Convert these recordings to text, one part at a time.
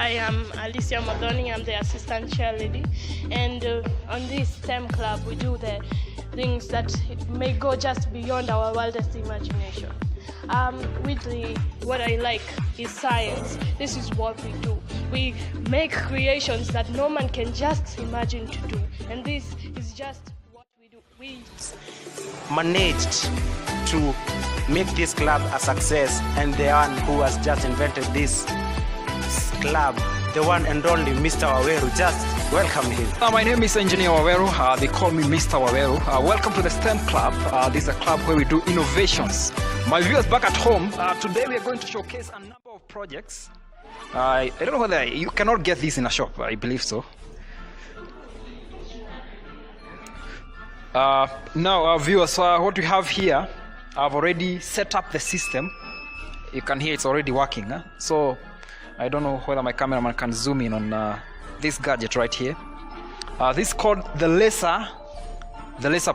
I am Alicia Modoni. I'm the assistant chair lady, and on this STEM club we do the things that may go just beyond our wildest imagination. What I like is science. This is what we do. We make creations that no man can just imagine to do, and this is just what we do. We managed to make this club a success, and the one who has just invented this club, the one and only Mr. Waweru. Just welcome him. My name is Engineer Waweru. They call me Mr. Waweru. Welcome to the STEM Club. This is a club where we do innovations. My viewers back at home, today we are going to showcase a number of projects. I don't know whether you cannot get this in a shop. I believe so. Now, viewers, what we have here, I've already set up the system. You can hear it's already working. So I don't know whether my cameraman can zoom in on this gadget right here. This is called the laser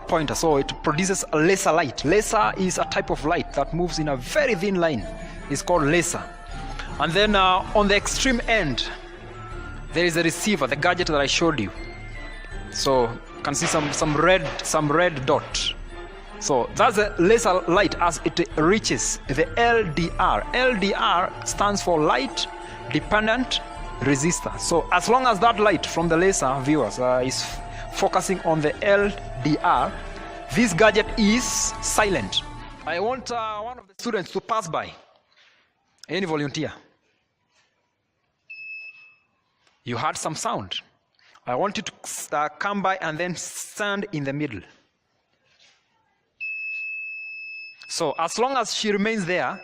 pointer. So it produces a laser light. Laser is a type of light that moves in a very thin line. It's called laser. And then on the extreme end, there is a receiver, the gadget that I showed you. So you can see some red dot. So that's the laser light as it reaches the LDR. LDR stands for light dependent resistor. So as long as that light from the laser, viewers, is focusing on the LDR, this gadget is silent. I want one of the students to pass by. Any volunteer? You heard some sound. I want you to come by and then stand in the middle. So as long as she remains there,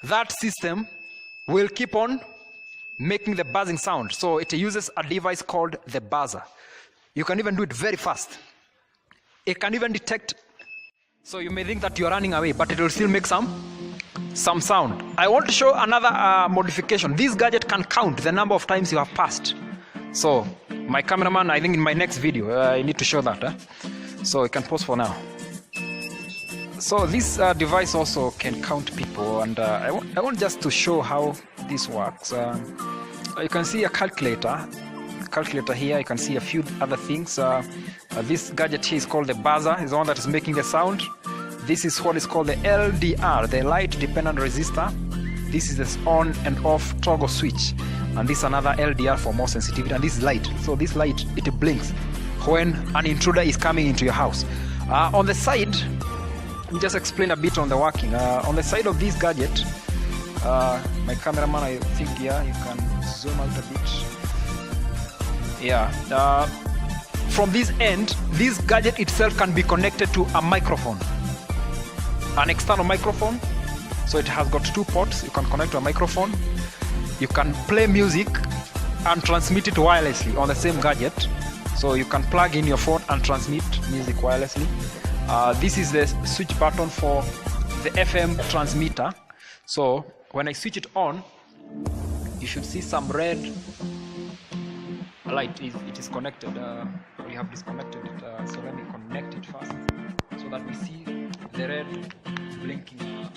that system will keep on making the buzzing sound. So it uses a device called the buzzer. You can even do it very fast. It can even detect. So you may think that you are running away, but it will still make some sound. I want to show another modification. This gadget can count the number of times you have passed. So my cameraman, I think in my next video, I need to show that. So you can pause for now. So this device also can count people, and I want just to show how this works. You can see a calculator here. You can see a few other things. This gadget here is called the buzzer. Is the one that is making the sound. This is what is called the LDR, the light dependent resistor. This is the on and off toggle switch, and this is another LDR for more sensitivity. And this is light. So this light, it blinks when an intruder is coming into your house. On the side, let me just explain a bit on the working. On the side of this gadget, my cameraman, I think, yeah, you can zoom out a bit. Yeah. From this end, this gadget itself can be connected to a microphone, an external microphone. So it has got 2 ports. You can connect to a microphone. You can play music and transmit it wirelessly on the same gadget. So you can plug in your phone and transmit music wirelessly. This is the switch button for the FM transmitter. So when I switch it on, you should see some red light. It is connected. We have disconnected it. So let me connect it first so that we see the red blinking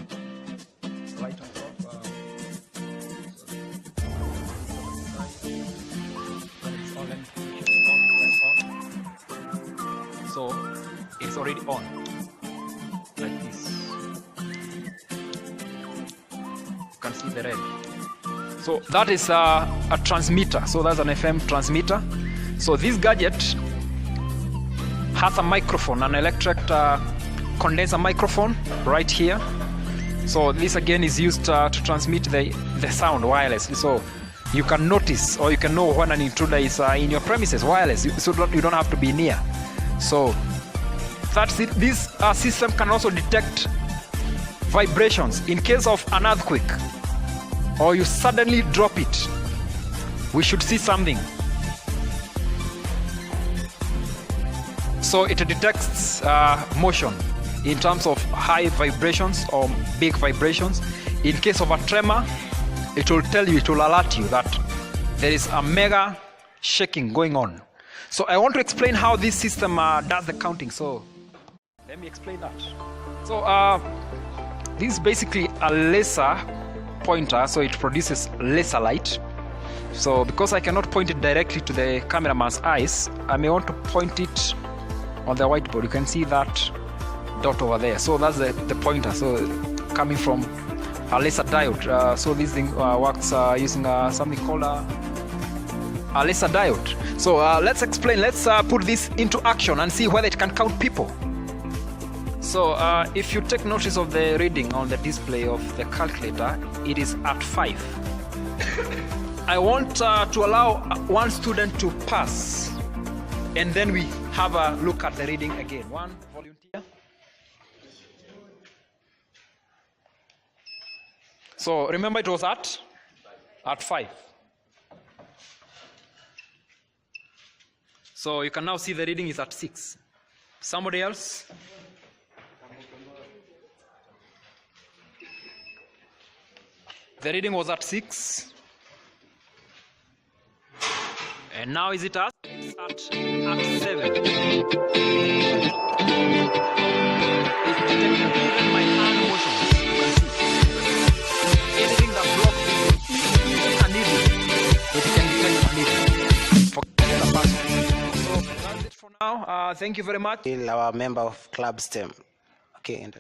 light on top. So it's already on, like this. You can see the red. So that is a transmitter. So that's an FM transmitter. So this gadget has a microphone, an electric condenser microphone right here. So this again is used to transmit the sound wirelessly. So you can notice, or you can know when an intruder is in your premises wireless. So you don't have to be near. So that's it. This system can also detect vibrations in case of an earthquake, or you suddenly drop it. We should see something. So it detects motion in terms of high vibrations or big vibrations. In case of a tremor, it will tell you, it will alert you that there is a mega shaking going on. So I want to explain how this system does the counting. So let me explain that. So this is basically a laser pointer. So it produces laser light. So because I cannot point it directly to the cameraman's eyes, I may want to point it on the whiteboard. You can see that dot over there. So that's the pointer. So coming from a laser diode. So this thing works using something called a laser diode. So let's explain. Let's put this into action and see whether it can count people. So if you take notice of the reading on the display of the calculator, it is at 5. I want to allow one student to pass, and then we have a look at the reading again. One volunteer. So remember, it was at 5. So you can now see the reading is at 6. Somebody else? The reading was at 6. And now is it at 7? It's detected even my hand motions. Anything that blocks a needle, it can detect a needle. Forget the person. So that's it for now. Thank you very much. Our member of Club STEM. Okay.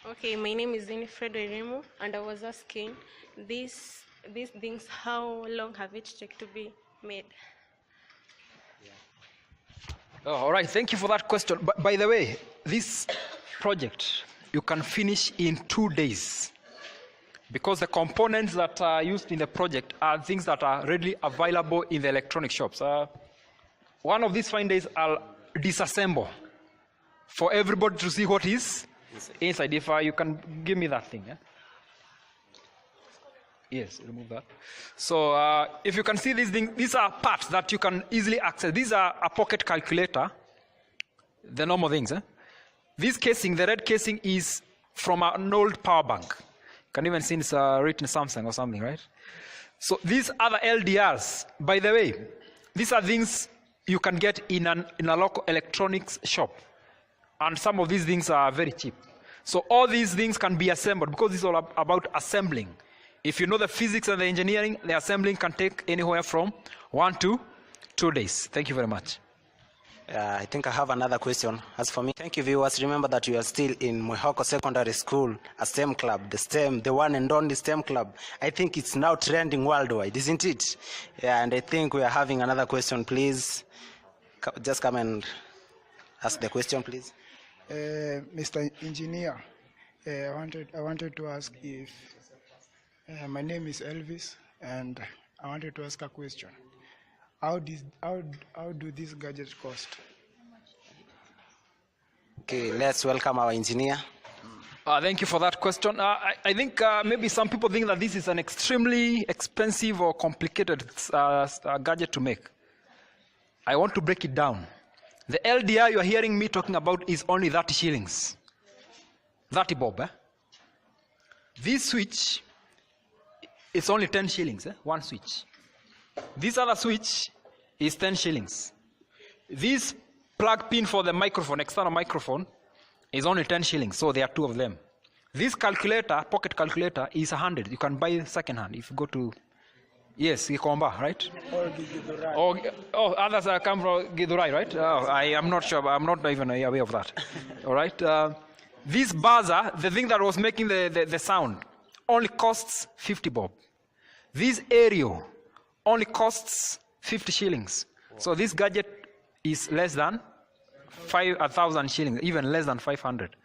Okay, my name is Winifred Irimo, and I was asking these things, how long have it taken to be made? Oh, all right, thank you for that question. But by the way, this project you can finish in 2 days, because the components that are used in the project are things that are readily available in the electronic shops. One of these fine days, I'll disassemble for everybody to see what is inside. If you can give me that thing. Yeah? Yes, remove that. So if you can see these things, these are parts that you can easily access. These are a pocket calculator, the normal things. This casing, the red casing, is from an old power bank. You can even see it's written Samsung or something, right? So these are the LDRs. By the way, these are things you can get in a local electronics shop. And some of these things are very cheap. So all these things can be assembled, because it's all about assembling. If you know the physics and the engineering, the assembling can take anywhere from 1 to 2 days. Thank you very much. I think I have another question. As for me, thank you, viewers. Remember that you are still in Moihoko Secondary School, a STEM club, the one and only STEM club. I think it's now trending worldwide, isn't it? Yeah, and I think we are having another question. Please, just come and ask the question, please. Mr. Engineer, I wanted to ask if my name is Elvis, and I wanted to ask a question. How do these gadgets cost? Okay, let's welcome our engineer. Thank you for that question. I think maybe some people think that this is an extremely expensive or complicated gadget to make. I want to break it down. The LDR you are hearing me talking about is only 30 shillings. 30 bob. This switch is only 10 shillings, one switch. This other switch is 10 shillings. This plug pin for the microphone, external microphone, is only 10 shillings, so there are 2 of them. This calculator, pocket calculator, is 100. You can buy second hand if you go to, yes, Gikomba, right? Or others come from Gidurai, right? I am not sure, I'm not even aware of that. All right. This buzzer, the thing that was making the sound, only costs 50 bob. This aerial only costs 50 shillings. So this gadget is less than 1,000 shillings, even less than 500.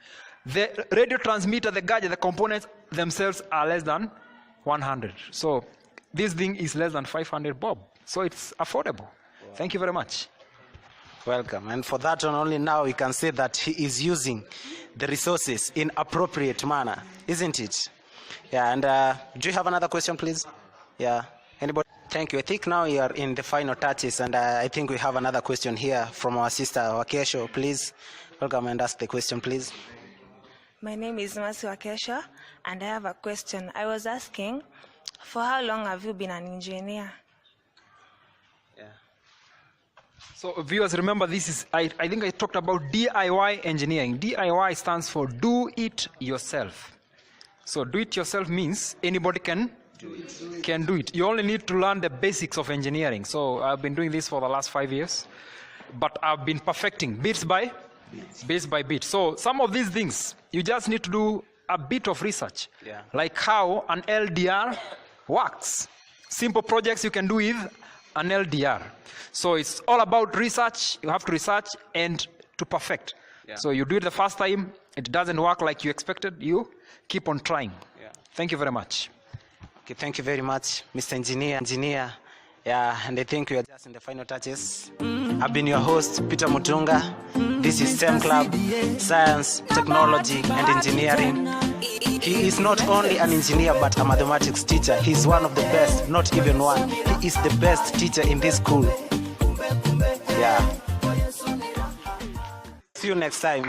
The radio transmitter, the gadget, the components themselves are less than 100. So this thing is less than 500 bob. So it's affordable. Wow. Thank you very much. Welcome. And for that one only, now we can say that he is using the resources in appropriate manner, isn't it? Yeah, and do you have another question, please? Yeah, anybody? Thank you. I think now you are in the final touches, and I think we have another question here from our sister Wakesho. Please welcome and ask the question, please. My name is Masi Wakesho, and I have a question. I was asking, for how long have you been an engineer? Yeah. So viewers, remember this is, I think I talked about DIY engineering. DIY stands for do it yourself. So do it yourself means anybody can can do it. You only need to learn the basics of engineering. So I've been doing this for the last 5 years, but I've been perfecting bit by bit. So some of these things, you just need to do a bit of research, like how an LDR works. Simple projects you can do with an LDR. So it's all about research. You have to research and to perfect. So you do it the first time, it doesn't work like you expected, you keep on trying. Thank you very much. Okay, thank you very much, Mr. Engineer. Yeah, and I think we are just in the final touches. I've been your host, Peter Mutunga. This is STEM Club, Science, Technology, and Engineering. He is not only an engineer, but a mathematics teacher. He's one of the best, not even one. He is the best teacher in this school. Yeah. See you next time.